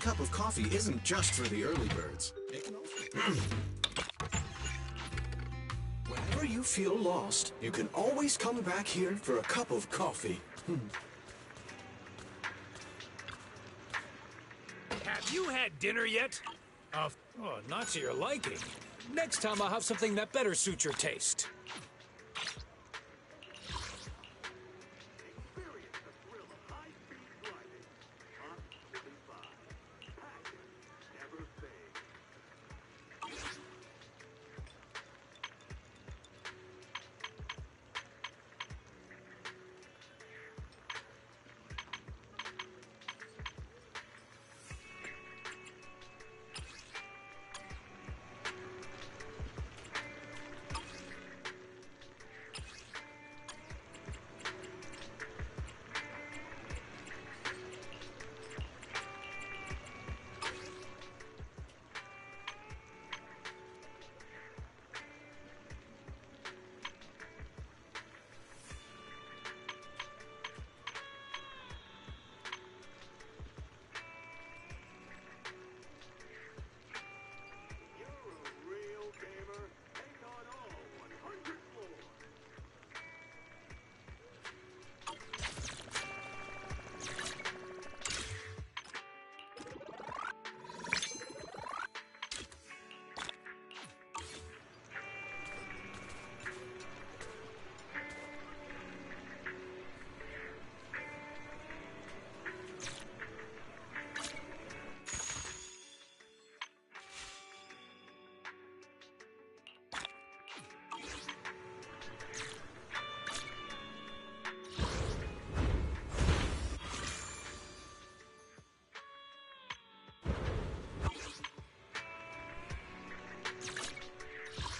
cup of coffee isn't just for the early birds. It can also... Whenever you feel lost, you can always come back here for a cup of coffee. Have you had dinner yet? Oh, not to your liking. Next time I'll have something that better suits your taste.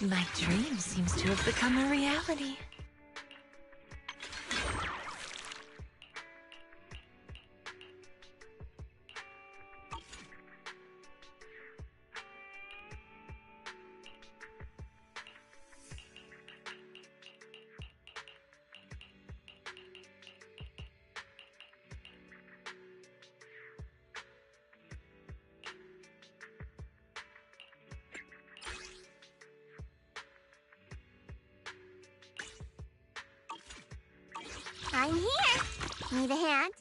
My dream seems to have become a reality. I'm here. Need a hand?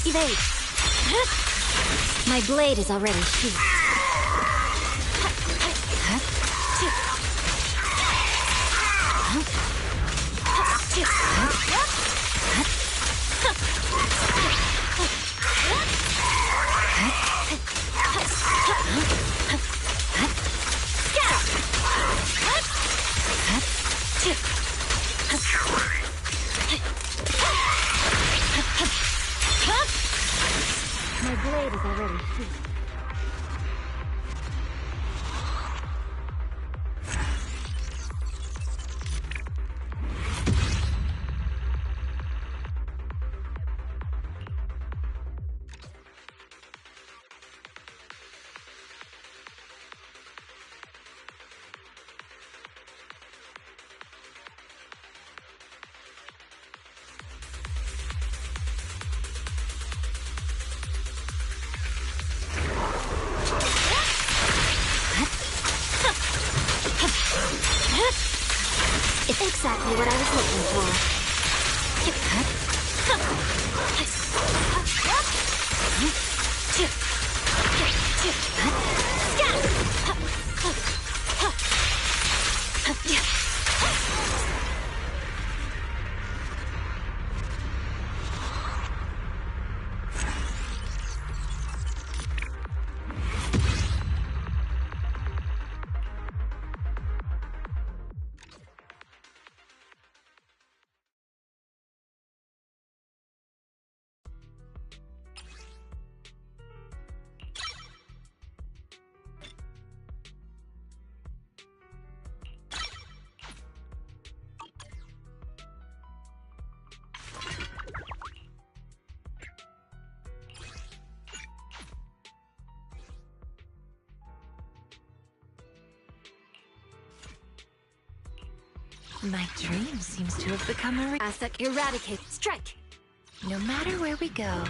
Evade! My blade is already sheathed. My blade is already sheathed. It's exactly what I was looking for. My dream seems to have become a Asset eradicate. Strike! No matter where we go.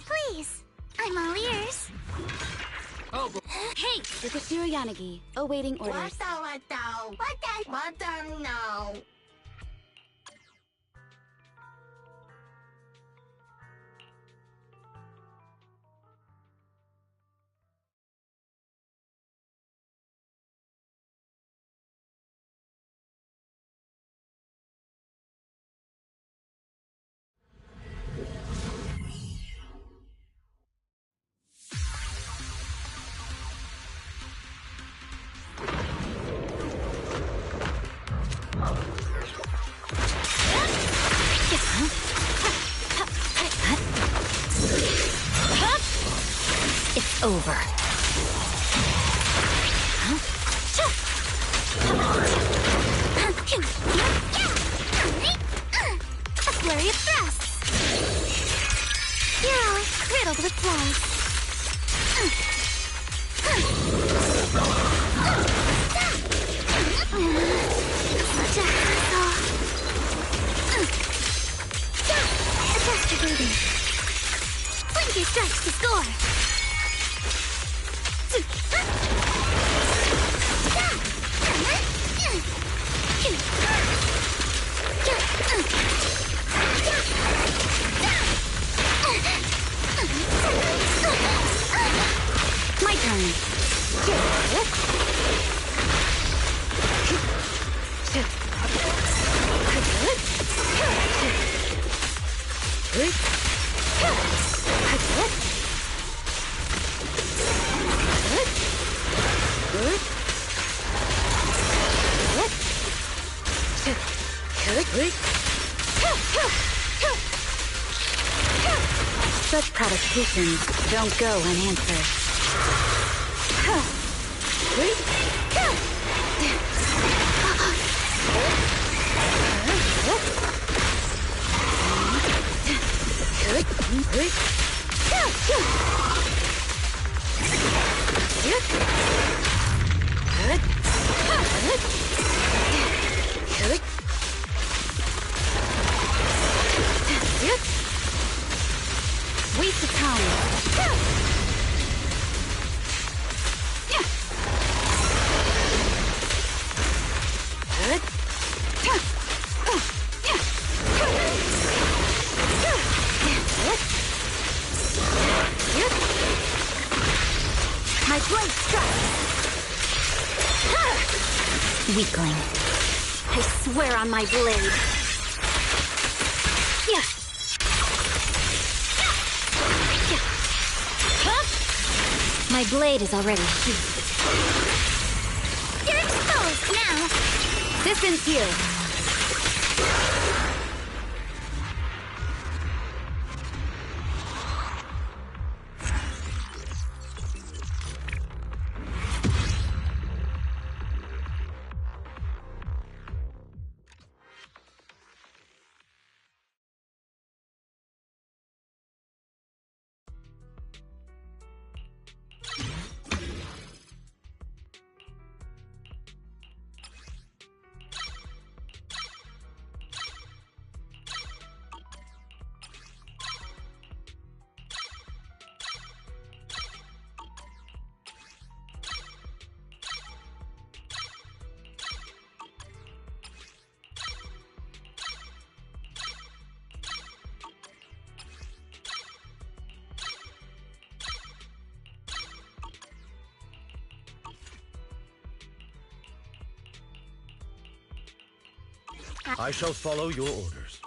Please, I'm all ears. Oh, Hey! Rikashiro Yanagi, awaiting orders. No. It's over. A flurry of thrusts. You're always riddled with flaws. Such a hassle. Adjust your breathing. Blink your strikes to score. My turn. Such provocations don't go unanswered. Waste of time. My blade strikes. Weakling. I swear on my blade. My blade is already sheathed. You're exposed now. This ends here. I shall follow your orders.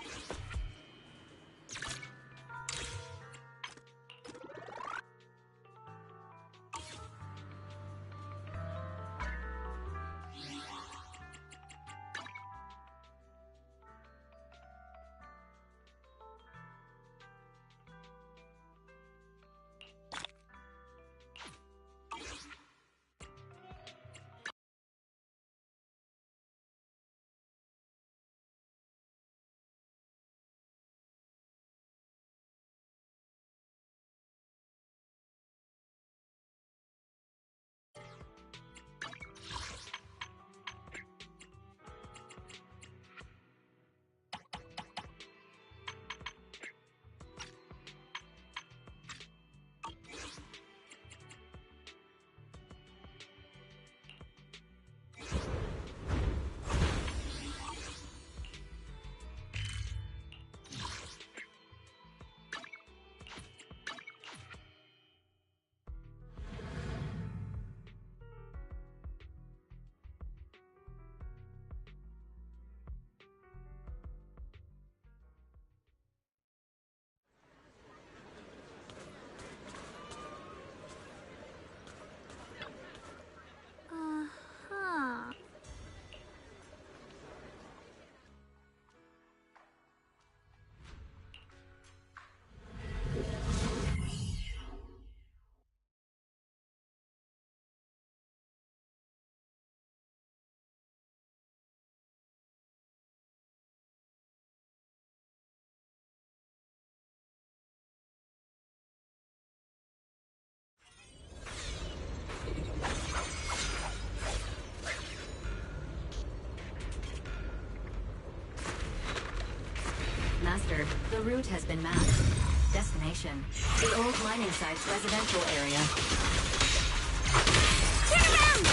Uh-huh. Master, the route has been mapped. Destination, the old mining site's residential area. Turn around!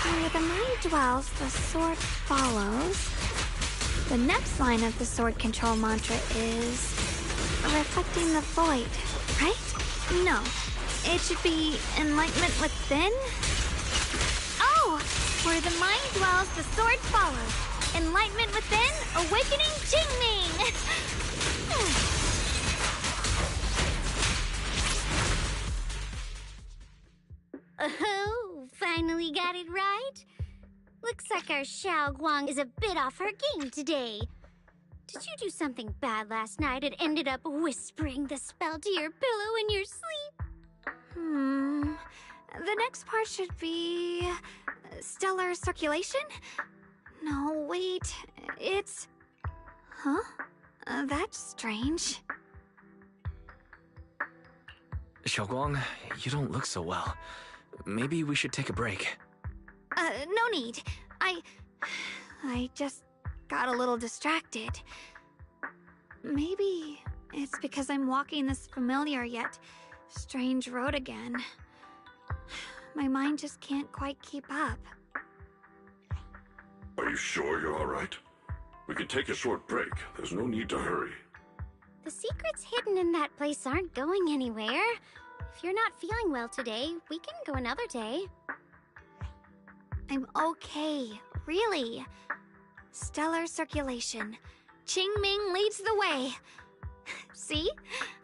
Where the mind dwells, the sword follows. The next line of the sword control mantra is reflecting the void, right? No, it should be enlightenment within. Oh, where the mind dwells, the sword follows. Enlightenment within, awakening Jingming. Oh, finally got it right. Looks like our Xiao Guang is a bit off her game today. Did you do something bad last night and ended up whispering the spell to your pillow in your sleep? The next part should be stellar circulation? No, wait. It's... Huh? That's strange. Xiaoguang, you don't look so well. Maybe we should take a break. No need. I just got a little distracted. Maybe it's because I'm walking this familiar yet strange road again. My mind just can't quite keep up. Are you sure you're all right? We can take a short break. There's no need to hurry. The secrets hidden in that place aren't going anywhere. If you're not feeling well today, we can go another day. I'm okay, really. Stellar circulation. Qingming leads the way. See?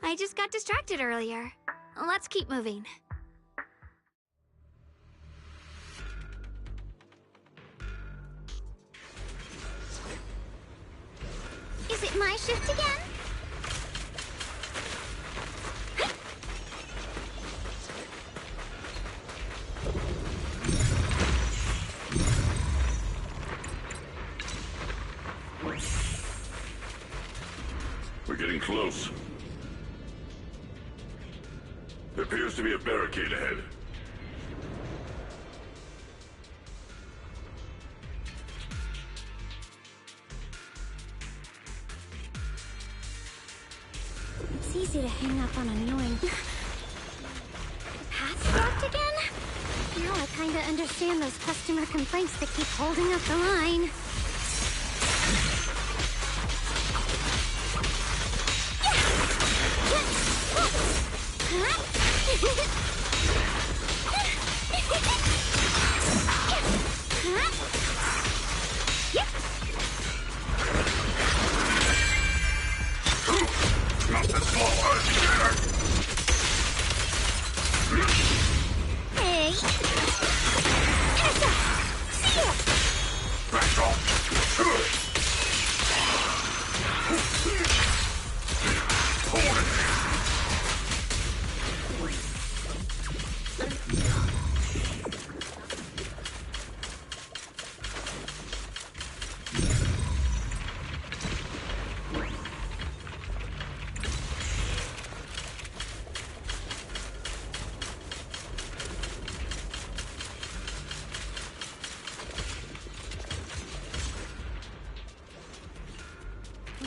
I just got distracted earlier. Let's keep moving. Is it my shift again? We're getting close. There appears to be a barricade ahead. It's easy to hang up on annoying... The path's blocked again? Now I kinda understand those customer complaints that keep holding up the line.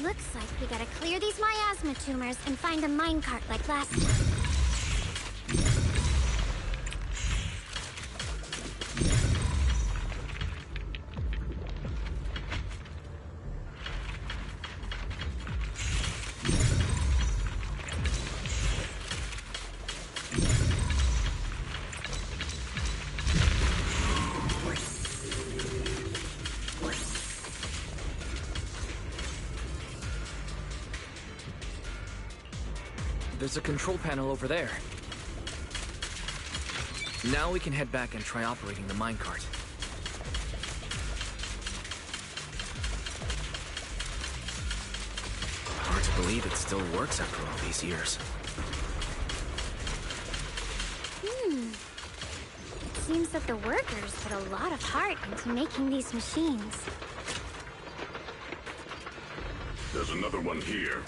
Looks like we gotta clear these miasma tumors and find a minecart like last time. There's a control panel over there. Now we can head back and try operating the minecart. Hard to believe it still works after all these years. It seems that the workers put a lot of heart into making these machines. There's another one here.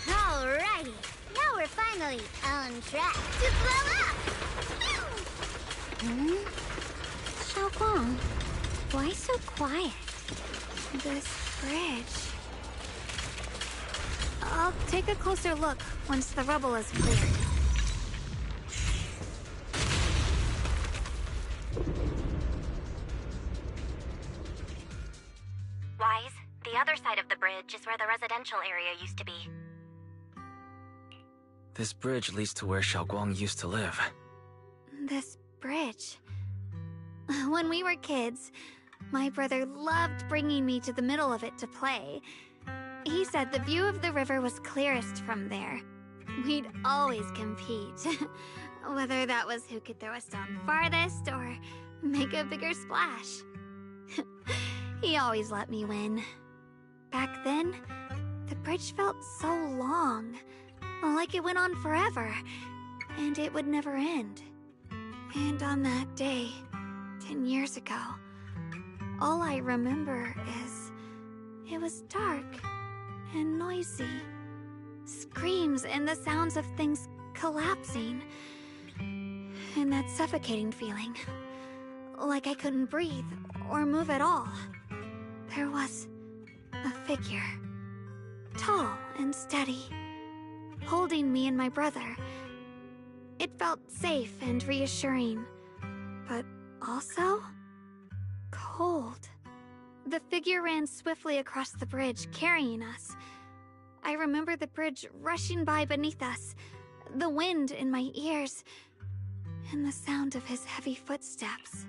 Alrighty, now we're finally on track to blow up! Xiaoguang, why so quiet? This bridge. I'll take a closer look once the rubble is cleared. Wise, the other side of the bridge is where the residential area used to be. This bridge leads to where Xiaoguang used to live. This bridge. When we were kids, my brother loved bringing me to the middle of it to play. He said the view of the river was clearest from there. We'd always compete. Whether that was who could throw a stone farthest or make a bigger splash. He always let me win. Back then, the bridge felt so long. Like it went on forever, and it would never end. And on that day, 10 years ago, all I remember is it was dark and noisy. Screams and the sounds of things collapsing. And that suffocating feeling, like I couldn't breathe or move at all. There was a figure, tall and steady, holding me and my brother. It felt safe and reassuring, but also cold. The figure ran swiftly across the bridge, carrying us. I remember the bridge rushing by beneath us, the wind in my ears, and the sound of his heavy footsteps.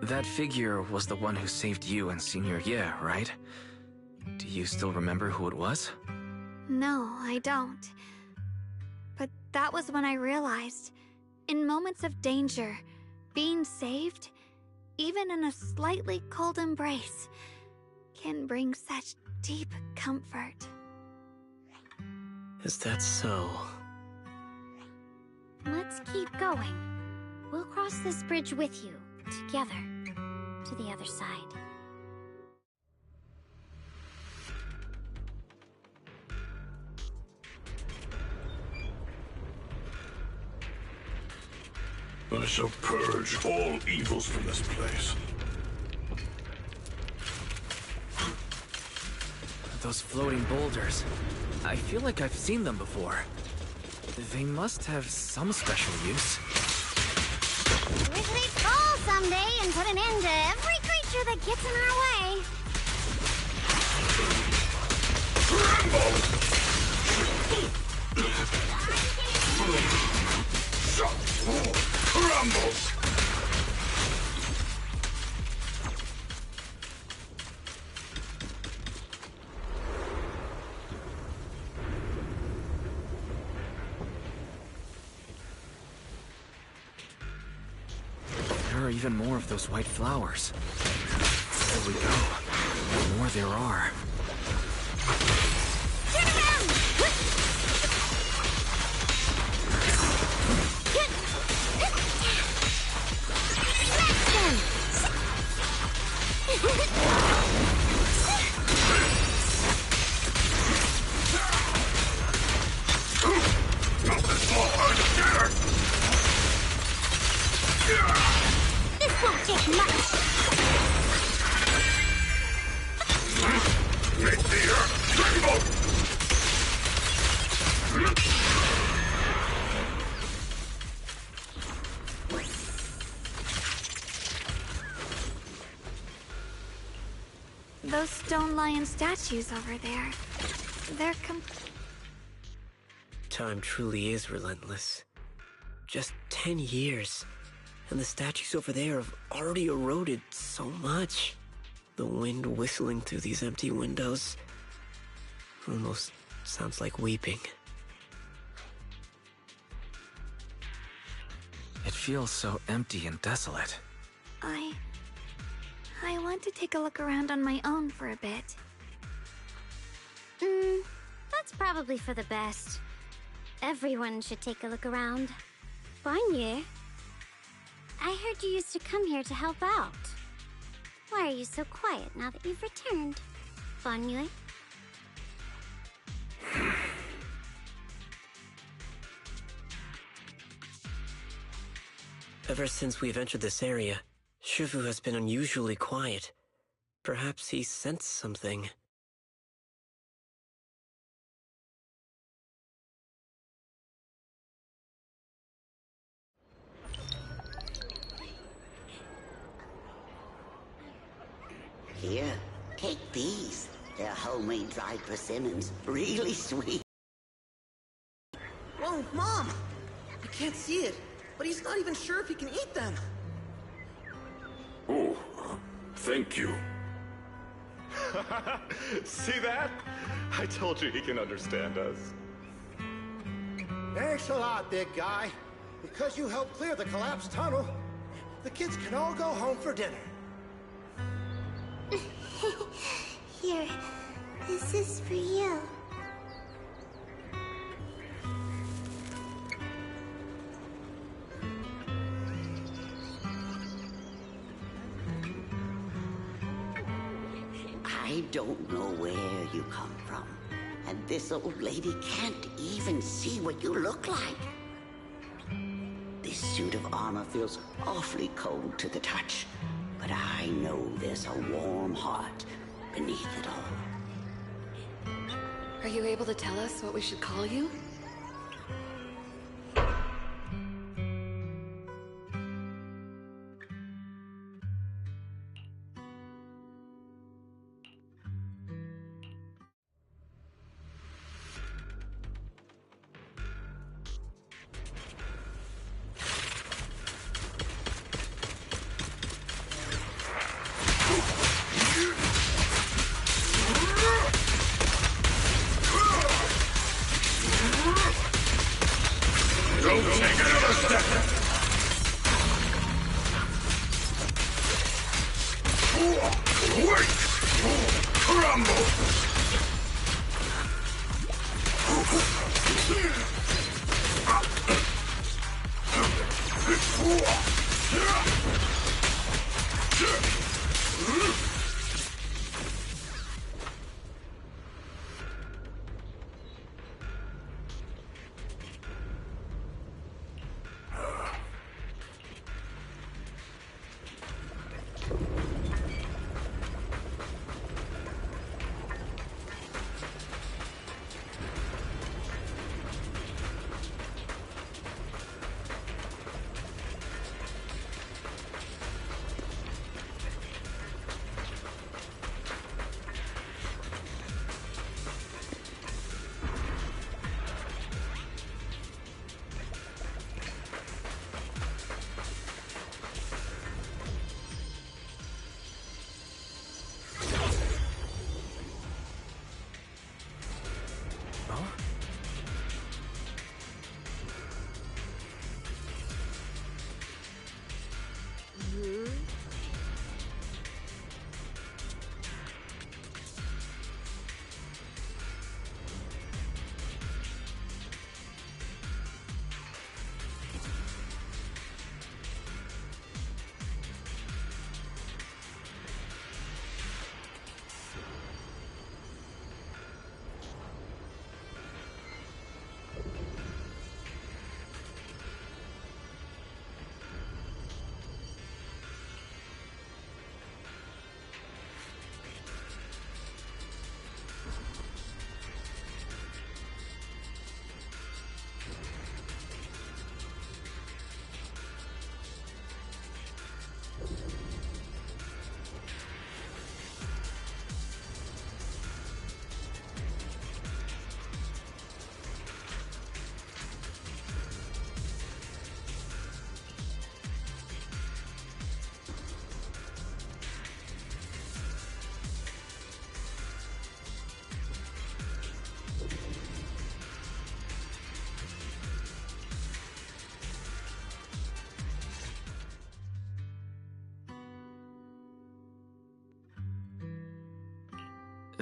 That figure was the one who saved you in senior year, right? Do you still remember who it was? No, I don't. But that was when I realized, in moments of danger, being saved, even in a slightly cold embrace, can bring such deep comfort. Is that so? Let's keep going. We'll cross this bridge with you, together, to the other side. I shall purge all evils from this place. Those floating boulders. I feel like I've seen them before. They must have some special use. Wish they'd fall someday and put an end to every creature that gets in our way. Crumble! even more of those white flowers. There we go. The more there are. Turn around! This won't take much. Those stone lion statues over there. They're Time truly is relentless. Just 10 years, and the statues over there have already eroded so much. The wind whistling through these empty windows almost sounds like weeping. It feels so empty and desolate. I want to take a look around on my own for a bit. That's probably for the best. Everyone should take a look around. Bonnier, I heard you used to come here to help out. Why are you so quiet now that you've returned, Bonnier? Ever since we've entered this area, Shifu has been unusually quiet. Perhaps he sensed something. Here, take these. They're homemade dried persimmons. Really sweet. Whoa, Mom! I can't see it, but he's not even sure if he can eat them. Oh, thank you. See that? I told you he can understand us. Thanks a lot, big guy. Because you helped clear the collapsed tunnel, the kids can all go home for dinner. Here, this is for you. I don't know where you come from, and this old lady can't even see what you look like. This suit of armor feels awfully cold to the touch, but I know there's a warm heart beneath it all. Are you able to tell us what we should call you? Don't take another step! Wait! Crumble!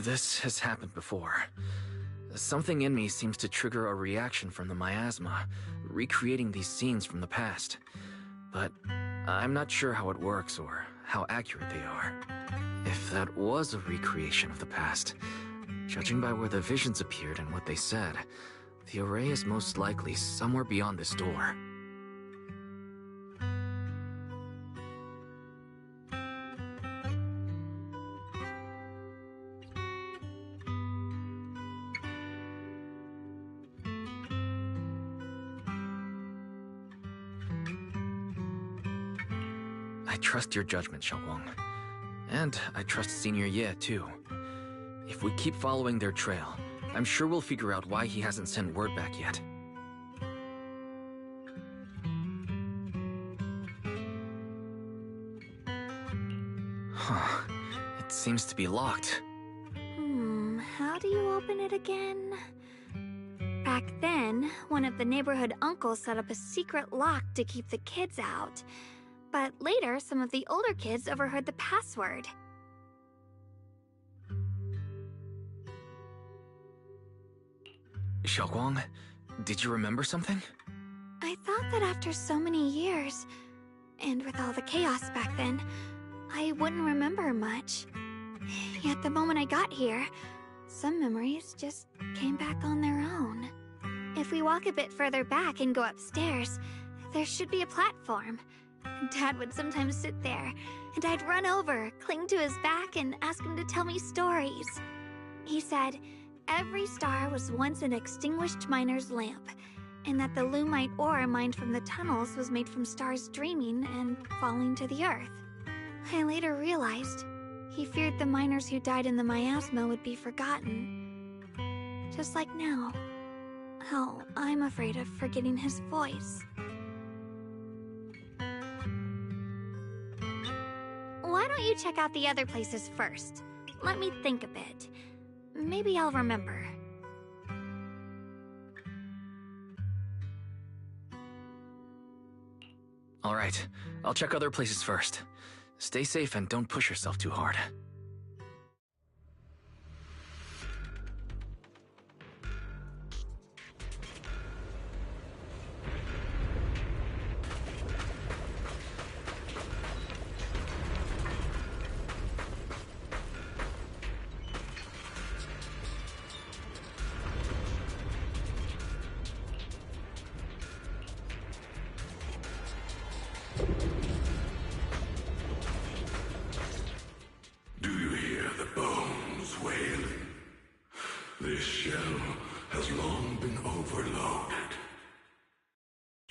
This has happened before. Something in me seems to trigger a reaction from the miasma, recreating these scenes from the past. But I'm not sure how it works or how accurate they are. If that was a recreation of the past, judging by where the visions appeared and what they said, the array is most likely somewhere beyond this door. I trust your judgment, Xiaoguang. And I trust Senior Ye, too. If we keep following their trail, I'm sure we'll figure out why he hasn't sent word back yet. Huh. It seems to be locked. How do you open it again? Back then, one of the neighborhood uncles set up a secret lock to keep the kids out. But later, some of the older kids overheard the password. Xiaoguang, did you remember something? I thought that after so many years, and with all the chaos back then, I wouldn't remember much. Yet the moment I got here, some memories just came back on their own. If we walk a bit further back and go upstairs, there should be a platform. Dad would sometimes sit there, and I'd run over, cling to his back, and ask him to tell me stories. He said every star was once an extinguished miner's lamp, and that the lumite ore mined from the tunnels was made from stars dreaming and falling to the earth. I later realized he feared the miners who died in the miasma would be forgotten. Just like now, how I'm afraid of forgetting his voice. Why don't you check out the other places first? Let me think a bit. Maybe I'll remember. All right, I'll check other places first. Stay safe and don't push yourself too hard. Do you hear the bones wailing? This shell has long been overloaded.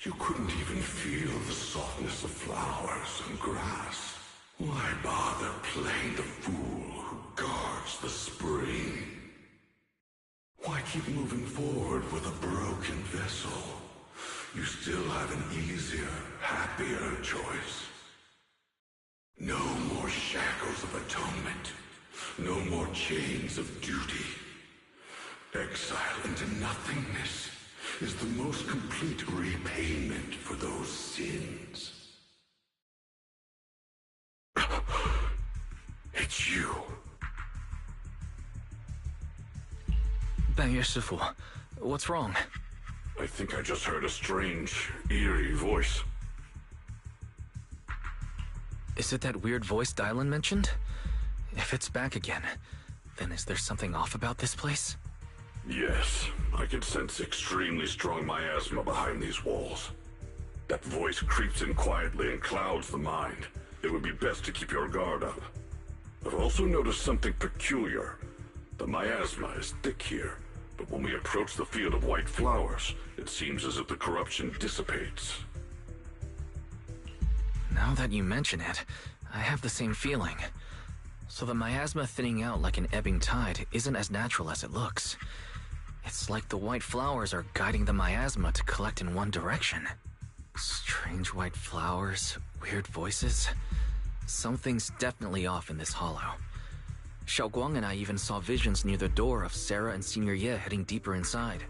You couldn't even feel the softness of flowers and grass. Why bother playing the fool who guards the spring? Why keep moving forward with a broken vessel? You still have an easier, happier choice. No more shackles of atonement. No more chains of duty. Exile into nothingness is the most complete repayment for those sins. It's you. 半月师傅, what's wrong? I think I just heard a strange, eerie voice. Is it that weird voice Dylan mentioned? If it's back again, then is there something off about this place? Yes, I can sense extremely strong miasma behind these walls. That voice creeps in quietly and clouds the mind. It would be best to keep your guard up. I've also noticed something peculiar. The miasma is thick here, but when we approach the field of white flowers, it seems as if the corruption dissipates. Now that you mention it, I have the same feeling. So the miasma thinning out like an ebbing tide isn't as natural as it looks. It's like the white flowers are guiding the miasma to collect in one direction. Strange white flowers, weird voices. Something's definitely off in this hollow. Xiaoguang and I even saw visions near the door of Sarah and Senior Ye heading deeper inside.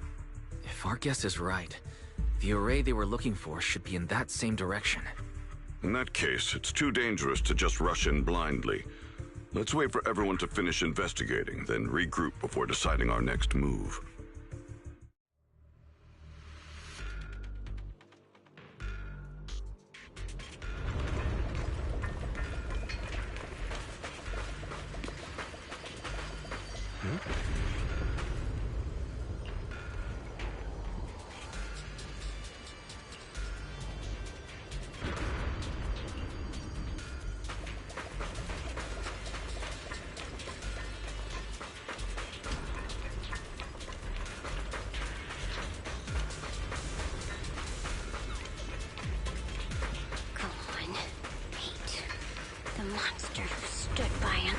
If our guess is right, the array they were looking for should be in that same direction. In that case, it's too dangerous to just rush in blindly. Let's wait for everyone to finish investigating, then regroup before deciding our next move. Come on. Hate the monster who stood by him.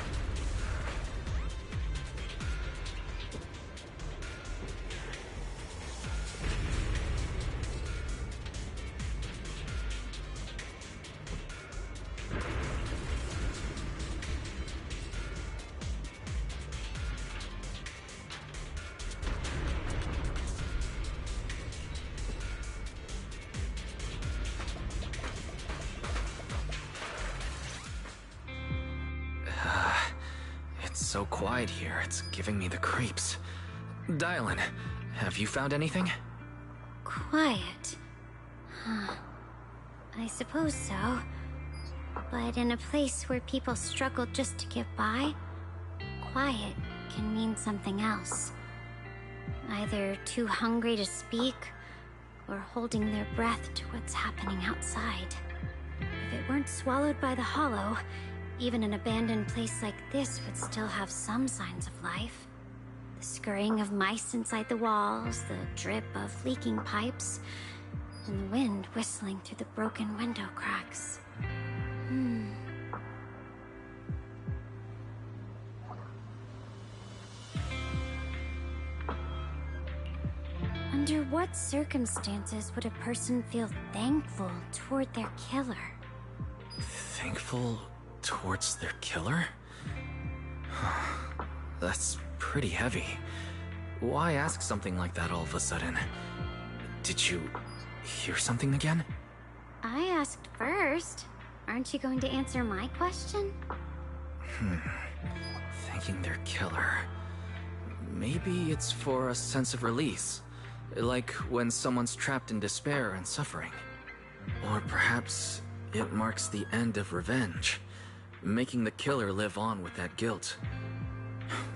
It's so quiet here, it's giving me the creeps. Dylan, have you found anything? Quiet. Huh. I suppose so. But in a place where people struggle just to get by, quiet can mean something else. Either too hungry to speak, or holding their breath to what's happening outside. If it weren't swallowed by the hollow, even an abandoned place like this would still have some signs of life. The scurrying of mice inside the walls, the drip of leaking pipes, and the wind whistling through the broken window cracks. Under what circumstances would a person feel thankful toward their killer? Thankful towards their killer? That's pretty heavy. Why ask something like that all of a sudden? Did you hear something again? I asked first. Aren't you going to answer my question? Thanking their killer. Maybe it's for a sense of release. Like when someone's trapped in despair and suffering. Or perhaps it marks the end of revenge, making the killer live on with that guilt.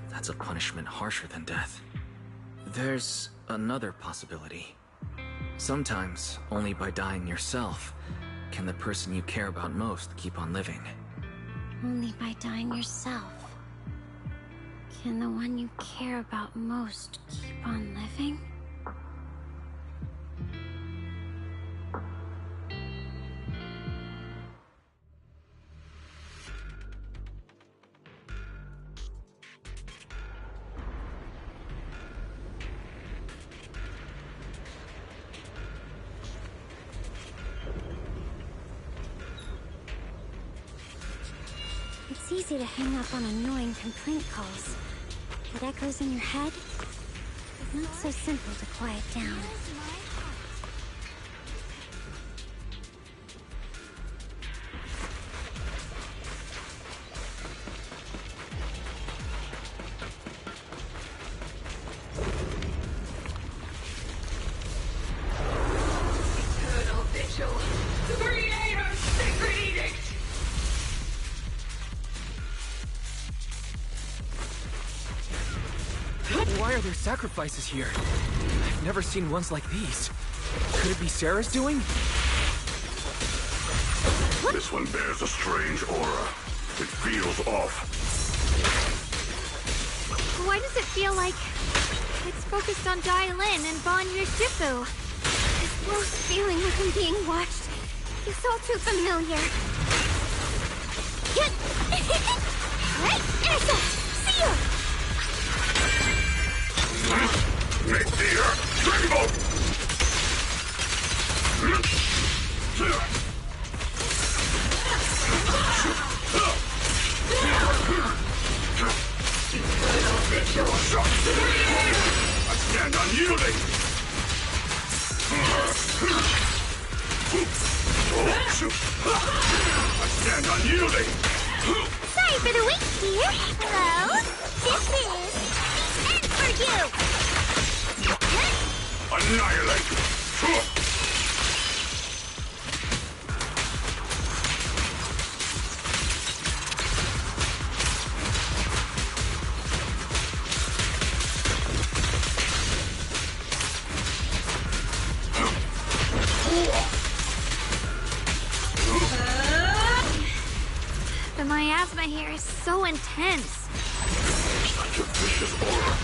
That's a punishment harsher than death. There's another possibility. Sometimes, only by dying yourself, can the person you care about most keep on living. Only by dying yourself can the one you care about most keep on living? It's easy to hang up on annoying complaint calls. But echoes in your head? Not so simple to quiet down. Eternal Vigil, the Creator's sacred edict! Why are there sacrifices here? I've never seen ones like these. Could it be Sarah's doing? This one bears a strange aura. It feels off. Why does it feel like it's focused on Dylan and Bon Shifu? This close feeling like I'm being watched is all too familiar. Right, Ersa! See ya! Make the earth tremble! I stand unyielding! I stand unyielding! Sorry for the wait, dear. Hello? This is meant for you. Annihilate! The miasma here is so intense. Such a vicious aura.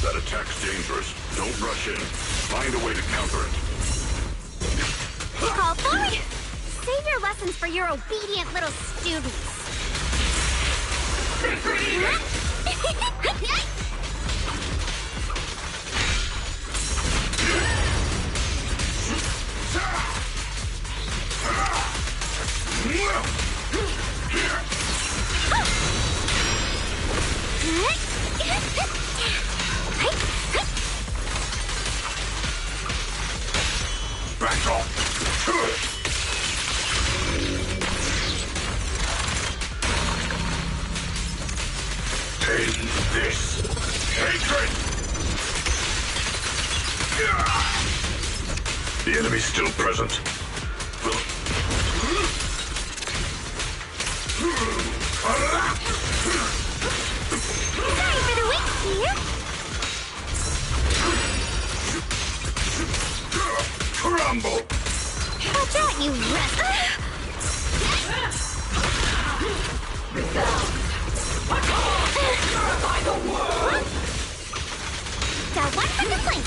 That attack's dangerous. Don't rush in. Find a way to counter it. Call forward! Save your lessons for your obedient little students. Back off! End this hatred! The enemy's still present. Sorry for the wait, dear. Crumble! Watch out, you Got one for the flank.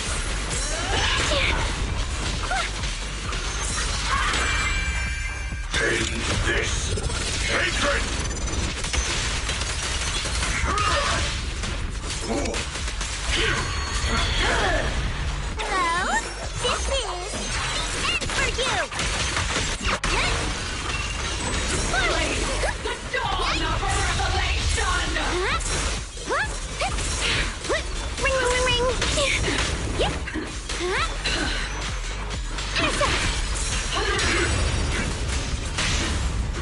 End this hatred! Hello? This is meant for you. The dawn of a revelation! Ring, ring, ring, ring. Yep.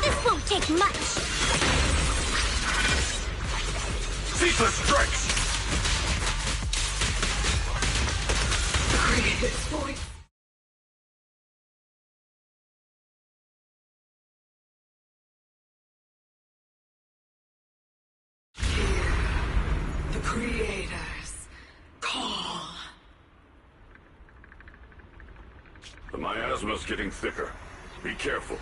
This won't take much. Ceaseless strikes! Creator's voice. The Creator's call. The miasma's getting thicker. Be careful.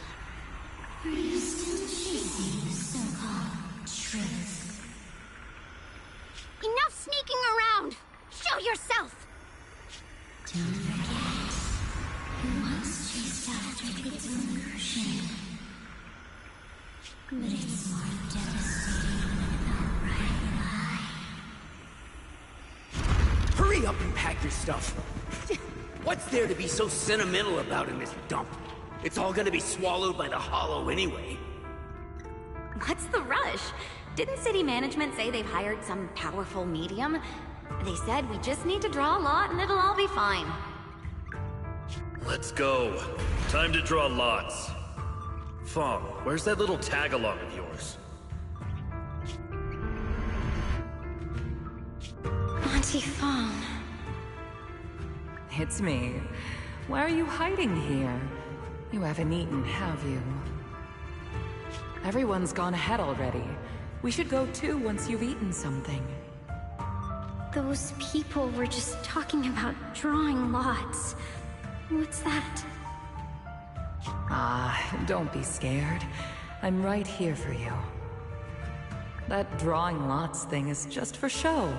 Are you still chasing the so-called truth? Enough sneaking around! Show yourself! Don't forget, who once chased after its illusion. But it's more devastating than an outright lie. Hurry up and pack your stuff. What's there to be so sentimental about in this dump? It's all gonna be swallowed by the hollow anyway. What's the rush? Didn't city management say they've hired some powerful medium? They said we just need to draw a lot and it'll all be fine. Let's go. Time to draw lots. Fong, where's that little tag-along of yours? Auntie Fong. It's me. Why are you hiding here? You haven't eaten, have you? Everyone's gone ahead already. We should go too once you've eaten something. Those people were just talking about drawing lots. What's that? Ah, don't be scared. I'm right here for you. That drawing lots thing is just for show.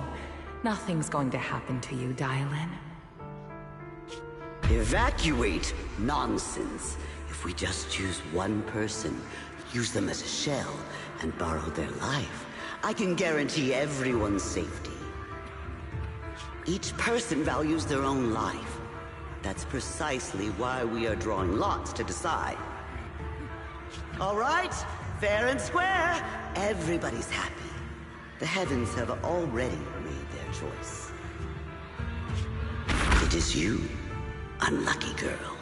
Nothing's going to happen to you, Dylan. Evacuate? Nonsense. If we just choose one person, use them as a shell, and borrow their life, I can guarantee everyone's safety. Each person values their own life. That's precisely why we are drawing lots to decide. All right, fair and square. Everybody's happy. The heavens have already made their choice. It is you, unlucky girl.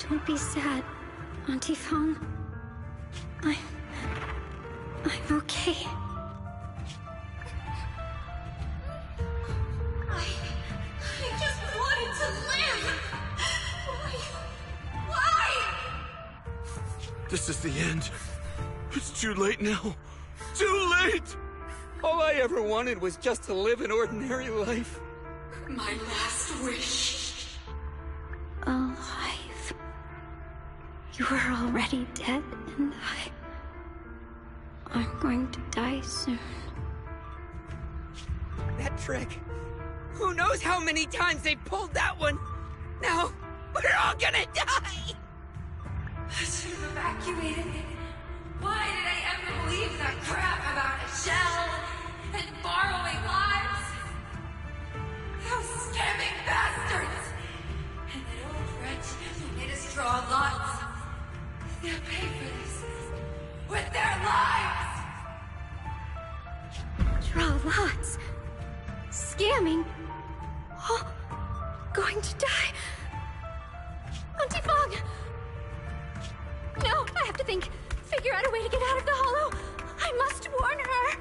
Don't be sad, Auntie Fong. I'm okay. I just wanted to live! Why? This is the end. It's too late now. Too late! All I ever wanted was just to live an ordinary life. My last wish. Alive. You are already dead, and I'm going to die soon. That trick. Who knows how many times they pulled that one? Now, we're all gonna die! I should have evacuated. Why did I ever believe that crap about a shell and borrowing lives? Those scamming bastards! And that old wretch who made us draw lots. They'll pay for this with their lives! Draw lots. Scamming. Oh, going to die. Auntie Fong! No, I have to think. Figure out a way to get out of the hollow. I must warn her.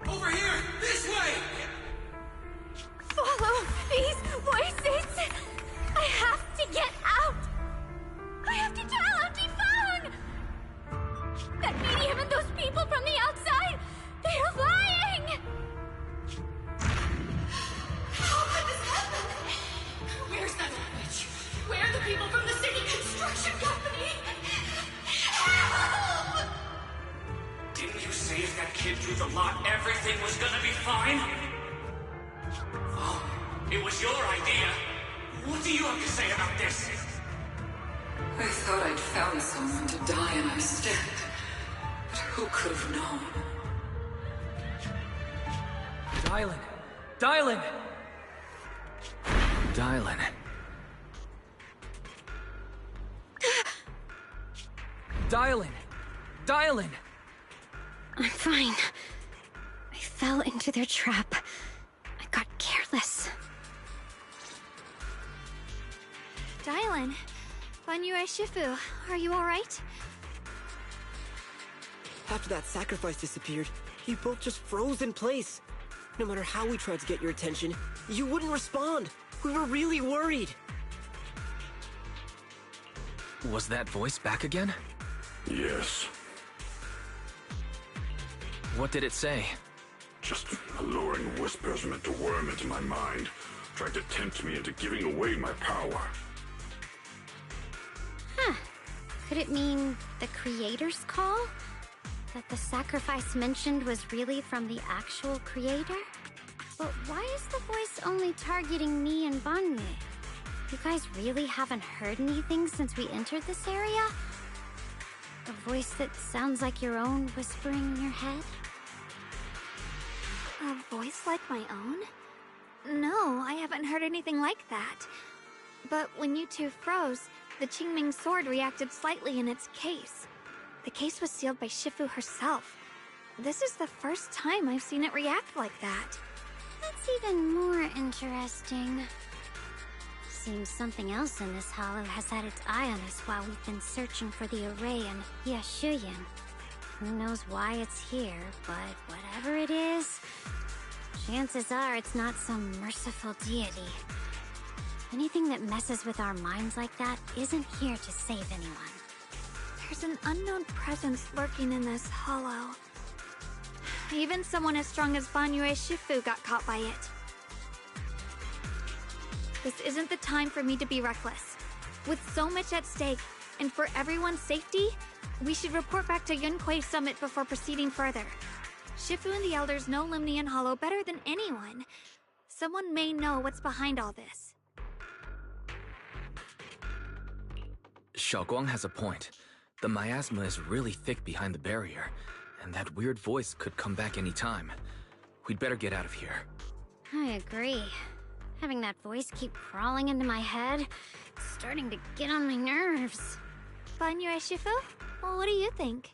Over here! This way! Follow these voices. I have to get out. I have to tell Auntie Fong. That medium and those people from the outside, they are lying. How could this happen? Where's that old witch? Where are the people from the city construction company? Help! Didn't you say if that kid drew the lot, everything was gonna be fine? Oh, it was your idea. What do you have to say about this? I thought I'd found someone to die in our stead. But who could have known? Dylan! Dylan! Dylan. Dylan! Dylan! I'm fine. I fell into their trap. I got careless. Dylan, Banyue Shifu, are you alright? After that sacrifice disappeared, you both just froze in place. No matter how we tried to get your attention, you wouldn't respond. We were really worried. Was that voice back again? Yes. What did it say? Just alluring whispers meant to worm into my mind, trying to tempt me into giving away my power. Huh. Could it mean the creator's call? That the sacrifice mentioned was really from the actual creator? But why is the voice only targeting me and Banyue? You guys really haven't heard anything since we entered this area? A voice that sounds like your own whispering in your head? A voice like my own? No, I haven't heard anything like that. But when you two froze, the Qingming sword reacted slightly in its case. The case was sealed by Shifu herself. This is the first time I've seen it react like that. That's even more interesting. Seems something else in this hollow has had its eye on us while we've been searching for the array in Yashuyan. Who knows why it's here, but whatever it is, chances are it's not some merciful deity. Anything that messes with our minds like that isn't here to save anyone. There's an unknown presence lurking in this hollow. Even someone as strong as Banyue Shifu got caught by it. This isn't the time for me to be reckless. With so much at stake, and for everyone's safety, we should report back to Yunquei Summit before proceeding further. Shifu and the Elders know Limnian Hollow better than anyone. Someone may know what's behind all this. Xiaoguang has a point. The miasma is really thick behind the barrier, and that weird voice could come back any time. We'd better get out of here. I agree. Having that voice keep crawling into my head, it's starting to get on my nerves. Banyue Shifu? Well, what do you think?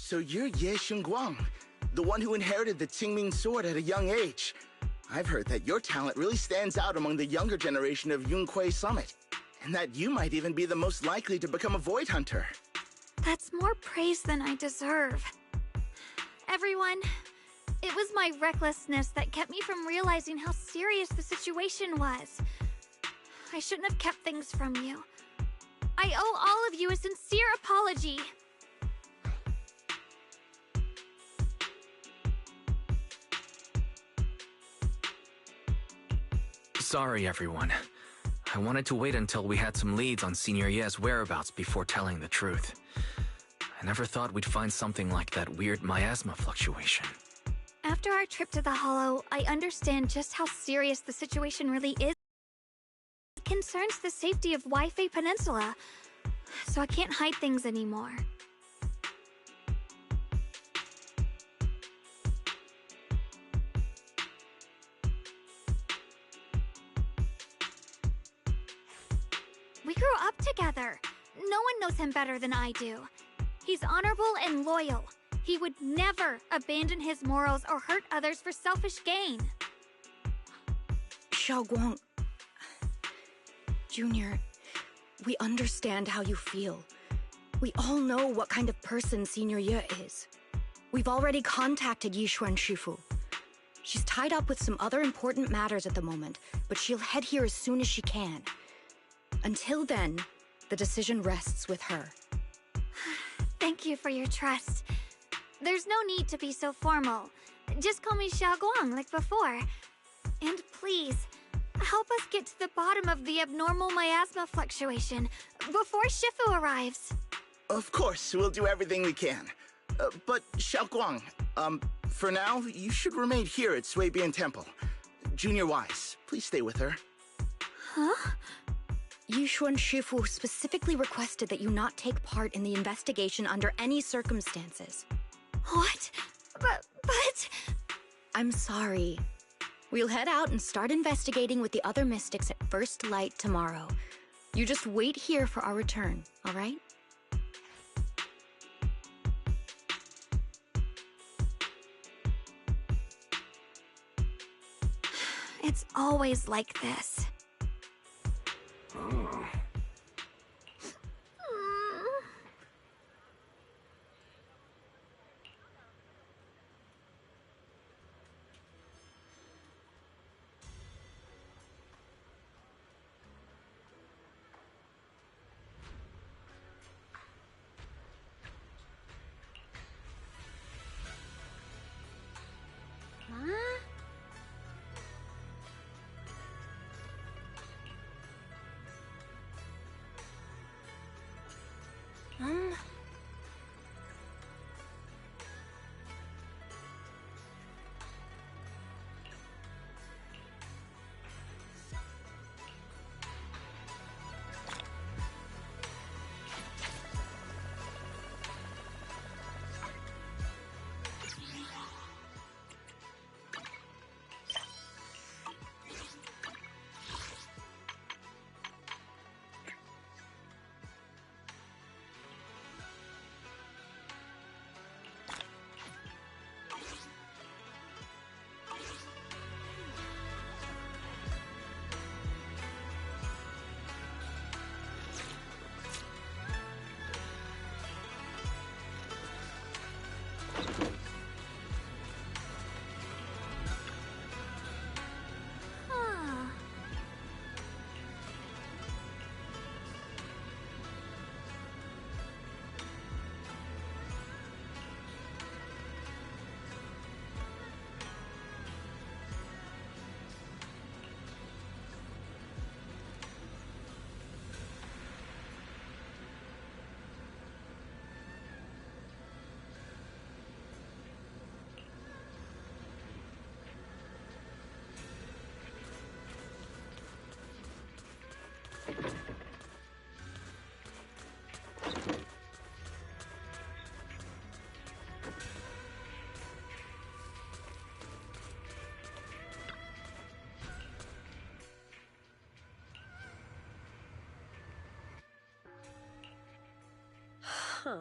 So you're Ye Xingguang, the one who inherited the Qingming sword at a young age. I've heard that your talent really stands out among the younger generation of Yunque Summit, and that you might even be the most likely to become a Void Hunter. That's more praise than I deserve. Everyone, it was my recklessness that kept me from realizing how serious the situation was. I shouldn't have kept things from you. I owe all of you a sincere apology. Sorry, everyone. I wanted to wait until we had some leads on Senior Ye's whereabouts before telling the truth. I never thought we'd find something like that weird miasma fluctuation. After our trip to the Hollow, I understand just how serious the situation really is. It concerns the safety of Waifei Peninsula, so I can't hide things anymore. We grew up together. No one knows him better than I do. He's honorable and loyal. He would never abandon his morals or hurt others for selfish gain. Xiaoguang... Junior, we understand how you feel. We all know what kind of person Senior Ye is. We've already contacted Yishuan Shifu. She's tied up with some other important matters at the moment, but she'll head here as soon as she can. Until then, the decision rests with her. Thank you for your trust. There's no need to be so formal. Just call me Xiaoguang like before. And please, help us get to the bottom of the abnormal miasma fluctuation before Shifu arrives. Of course, we'll do everything we can. But Xiaoguang, for now, you should remain here at Suibian Temple. Junior Wise, please stay with her. Huh? Yishuan Shifu specifically requested that you not take part in the investigation under any circumstances. What? But... I'm sorry. We'll head out and start investigating with the other mystics at first light tomorrow. You just wait here for our return, all right? It's always like this. Oh. Huh? Huh.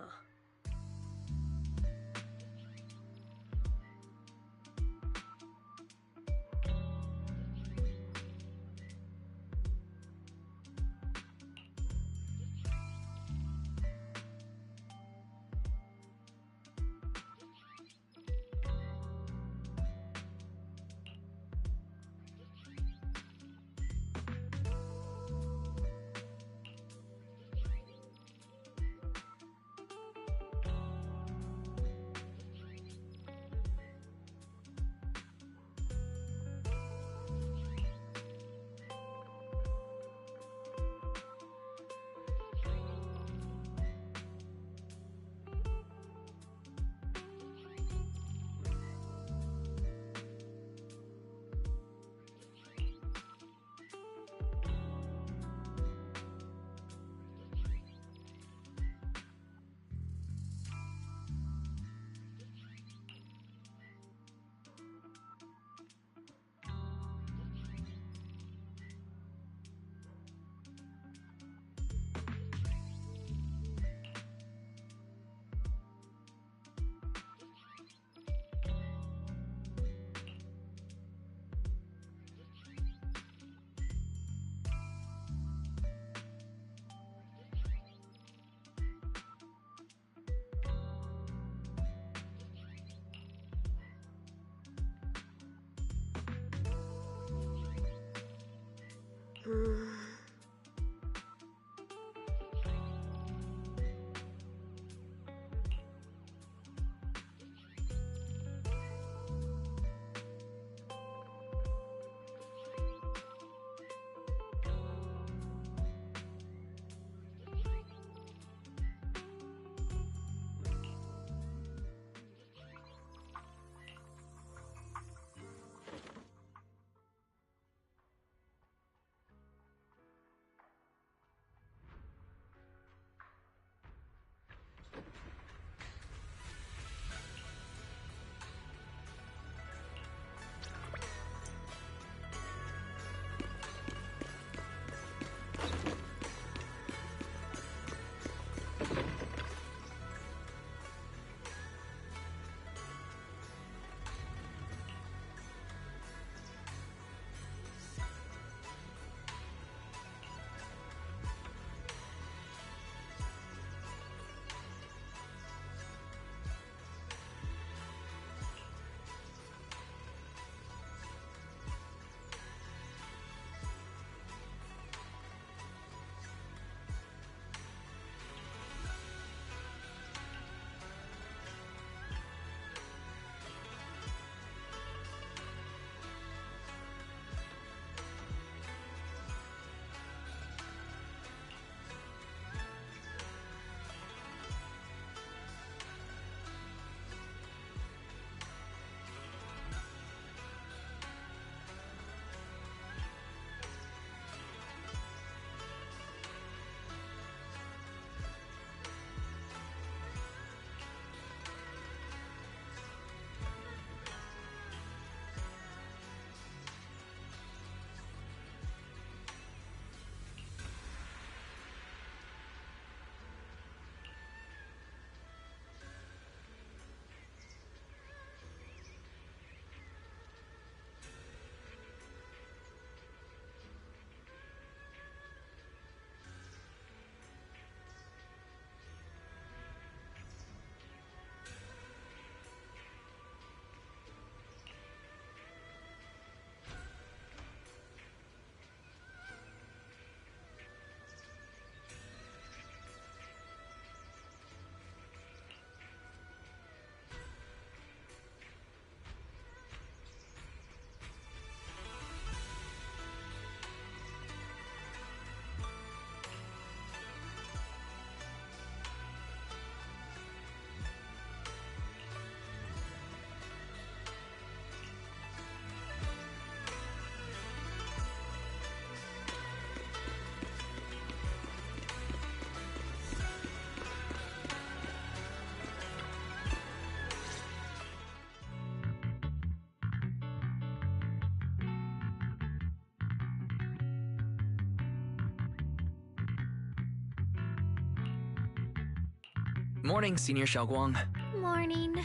Morning, Senior Xiaoguang. Morning.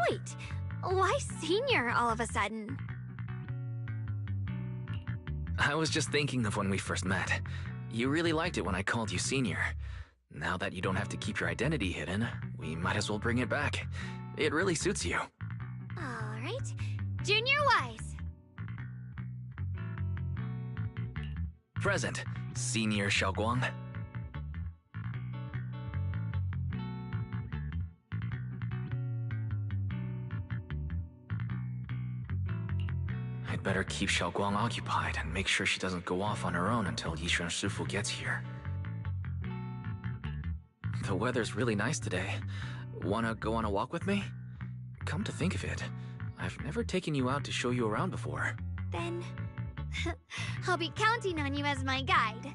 Wait, why senior all of a sudden? I was just thinking of when we first met. You really liked it when I called you Senior. Now that you don't have to keep your identity hidden, we might as well bring it back. It really suits you. All right. Junior Wise. Present, Senior Xiaoguang. I'd better keep Xiaoguang occupied and make sure she doesn't go off on her own until Yishuan Shifu gets here. The weather's really nice today. Wanna go on a walk with me? Come to think of it, I've never taken you out to show you around before. Then I'll be counting on you as my guide.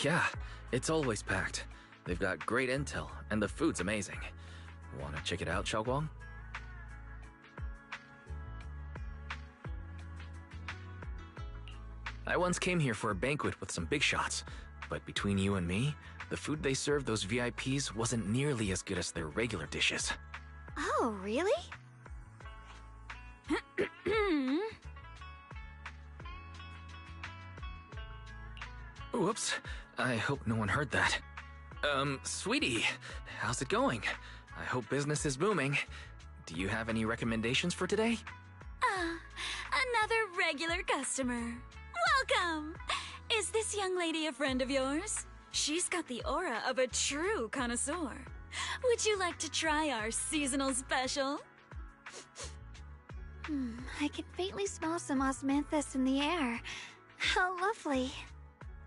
Yeah, it's always packed. They've got great intel, and the food's amazing. Wanna check it out, Xiaoguang? I once came here for a banquet with some big shots, but between you and me, the food they served those VIPs wasn't nearly as good as their regular dishes. Oh, really? Whoops, I hope no one heard that. Sweetie, how's it going? I hope business is booming. Do you have any recommendations for today? Another regular customer. Welcome! Is this young lady a friend of yours? She's got the aura of a true connoisseur. Would you like to try our seasonal special? I can faintly smell some osmanthus in the air. How lovely.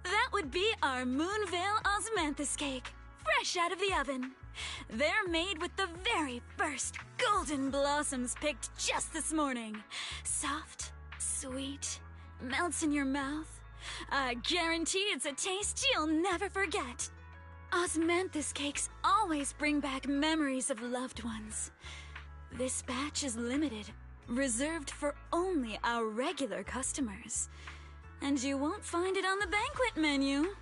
That would be our Moonvale Osmanthus cake, fresh out of the oven. They're made with the very first golden blossoms picked just this morning. Soft, sweet, melts in your mouth. I guarantee it's a taste you'll never forget. Osmanthus cakes always bring back memories of loved ones. This batch is limited, reserved for only our regular customers. And you won't find it on the banquet menu.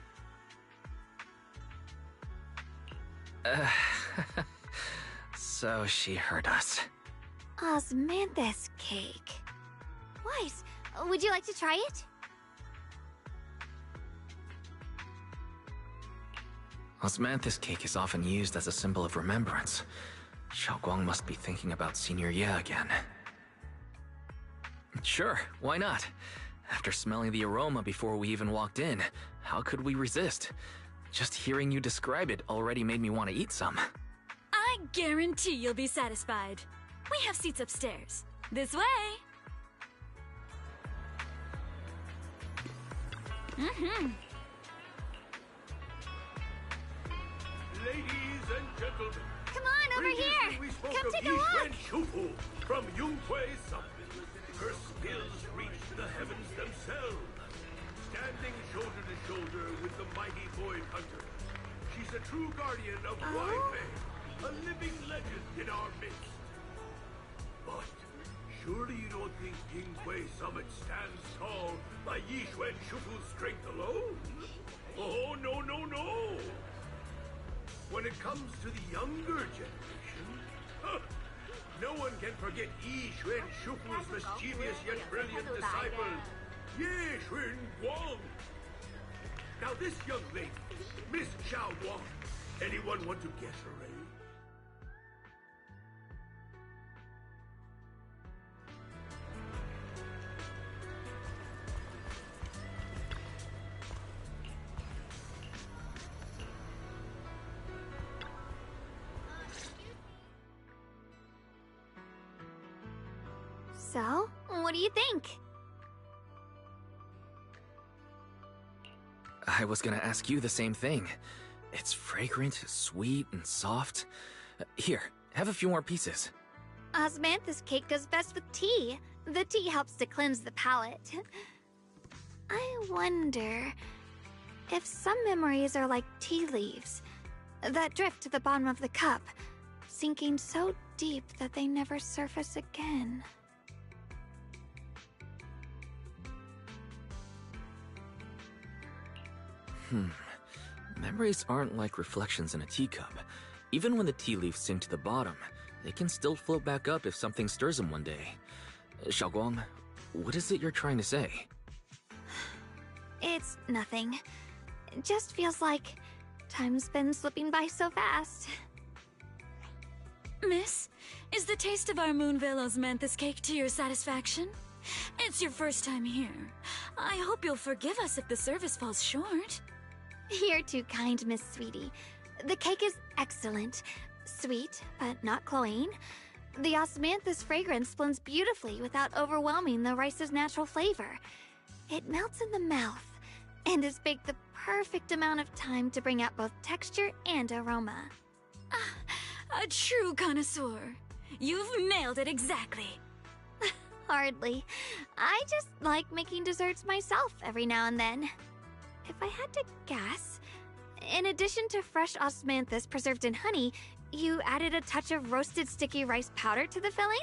So she heard us. Osmanthus cake. Wise, would you like to try it? Osmanthus cake is often used as a symbol of remembrance. Xiaoguang must be thinking about Senior Ye again. Sure, why not? After smelling the aroma before we even walked in, how could we resist? Just hearing you describe it already made me want to eat some. I guarantee you'll be satisfied. We have seats upstairs. This way. Ladies and gentlemen, come on over here. Come take a look. Shufu from Yunkwei Summit. Her skills reach the heavens themselves. Standing shoulder to shoulder with the mighty Void Hunter, she's a true guardian of Huaifei, a living legend in our midst. But surely you don't think Yunkwei Summit stands tall by Yishuan Shufu's strength alone? Oh, no, no, no! When when it comes to the younger generation, no one can forget Yi Xuan Shufu's mischievous yet brilliant disciple, Ye Xuan Guang. Now this young lady, Miss Xiao Guang, anyone want to guess her age? So, what do you think? I was gonna ask you the same thing. It's fragrant, sweet, and soft. Here, have a few more pieces. Osmanthus cake goes best with tea. The tea helps to cleanse the palate. I wonder if some memories are like tea leaves that drift to the bottom of the cup, sinking so deep that they never surface again. Memories aren't like reflections in a teacup. Even when the tea leaves sink to the bottom, they can still float back up if something stirs them one day. Xiaoguang, what is it you're trying to say? It's nothing. It just feels like time's been slipping by so fast. Miss, is the taste of our Moonvale Osmanthus cake to your satisfaction? It's your first time here. I hope you'll forgive us if the service falls short. You're too kind, Miss Sweetie. The cake is excellent. Sweet, but not cloying. The osmanthus fragrance blends beautifully without overwhelming the rice's natural flavor. It melts in the mouth, and is baked the perfect amount of time to bring out both texture and aroma. A true connoisseur. You've nailed it exactly. Hardly. I just like making desserts myself every now and then. If I had to guess, in addition to fresh osmanthus preserved in honey, you added a touch of roasted sticky rice powder to the filling?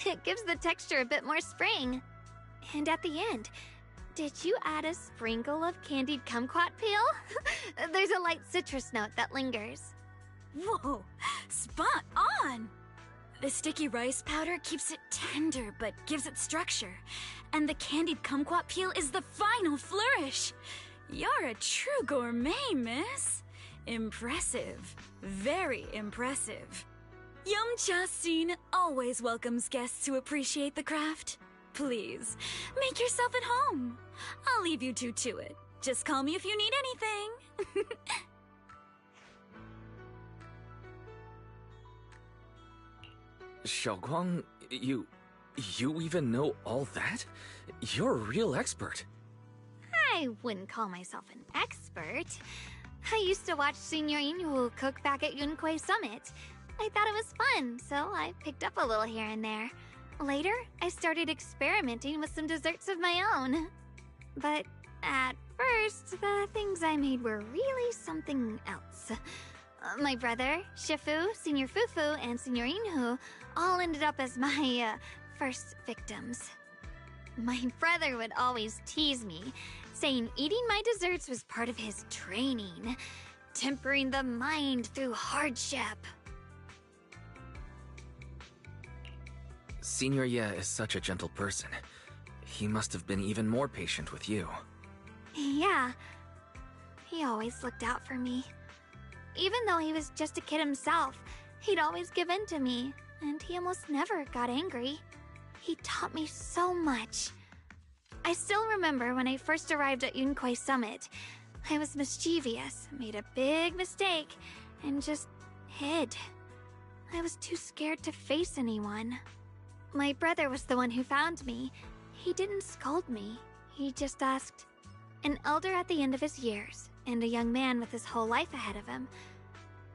It gives the texture a bit more spring. And at the end, did you add a sprinkle of candied kumquat peel? There's a light citrus note that lingers. Whoa, spot on! The sticky rice powder keeps it tender but gives it structure. And the candied kumquat peel is the final flourish. You're a true gourmet, miss. Impressive. Very impressive. Yum-Cha Scene always welcomes guests who appreciate the craft. Please, make yourself at home. I'll leave you two to it. Just call me if you need anything. Xiaoguang, you even know all that? You're a real expert. I wouldn't call myself an expert. I used to watch Senior Inhu cook back at Yunquay Summit. I thought it was fun, so I picked up a little here and there. Later, I started experimenting with some desserts of my own. But at first, the things I made were really something else. My brother, Shifu, Senior Fufu, and Senior Inhu all ended up as my first victims. My brother would always tease me, saying eating my desserts was part of his training, tempering the mind through hardship. Senior Ye is such a gentle person. He must have been even more patient with you. Yeah, he always looked out for me. Even though he was just a kid himself, he'd always give in to me, and he almost never got angry. He taught me so much. I still remember when I first arrived at Yunquay Summit. I was mischievous, made a big mistake, and just hid. I was too scared to face anyone. My brother was the one who found me. He didn't scold me. He just asked, an elder at the end of his years, and a young man with his whole life ahead of him,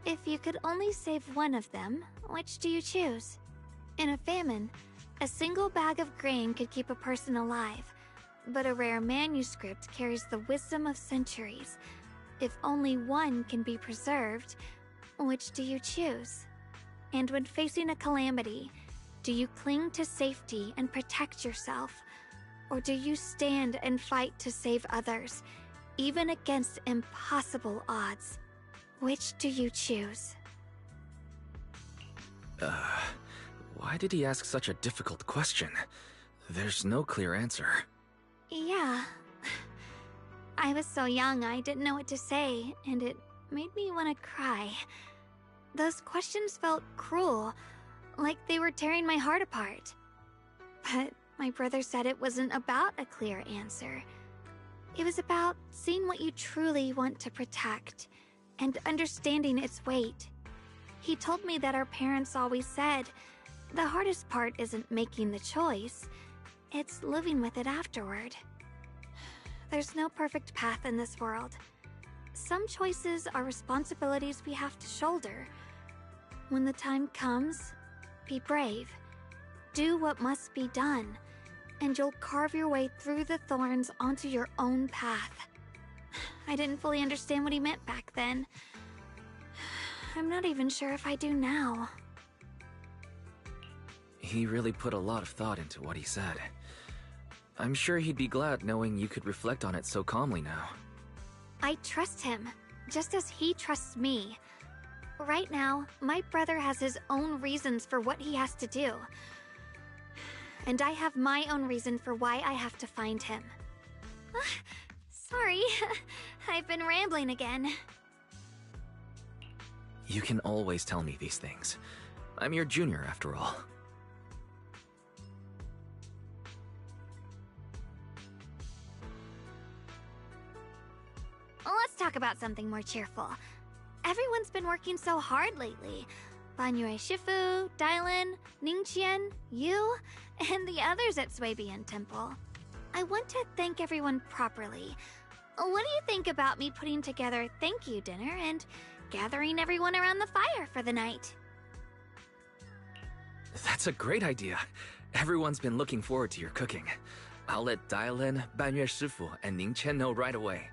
if you could only save one of them, which do you choose? In a famine, a single bag of grain could keep a person alive, but a rare manuscript carries the wisdom of centuries. If only one can be preserved, which do you choose? And when facing a calamity, do you cling to safety and protect yourself? Or do you stand and fight to save others, even against impossible odds? Which do you choose? Why did he ask such a difficult question? There's no clear answer. Yeah. I was so young, I didn't know what to say, and it made me want to cry. Those questions felt cruel, like they were tearing my heart apart. But my brother said it wasn't about a clear answer. It was about seeing what you truly want to protect, and understanding its weight. He told me that our parents always said, the hardest part isn't making the choice, it's living with it afterward. There's no perfect path in this world. Some choices are responsibilities we have to shoulder. When the time comes, be brave. Do what must be done, and you'll carve your way through the thorns onto your own path. I didn't fully understand what he meant back then. I'm not even sure if I do now. He really put a lot of thought into what he said. I'm sure he'd be glad knowing you could reflect on it so calmly now. I trust him, just as he trusts me. Right now, my brother has his own reasons for what he has to do. And I have my own reason for why I have to find him. Sorry, I've been rambling again. You can always tell me these things. I'm your junior, after all. Let's talk about something more cheerful. Everyone's been working so hard lately. Banyue Shifu, Dylan, Ningqian, you, and the others at Suibian Temple. I want to thank everyone properly. What do you think about me putting together a thank you dinner and gathering everyone around the fire for the night? That's a great idea. Everyone's been looking forward to your cooking. I'll let Dylan, Banyue Shifu, and Ningqian know right away.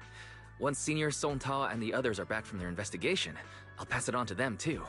Once Senior Song Tao and the others are back from their investigation, I'll pass it on to them too.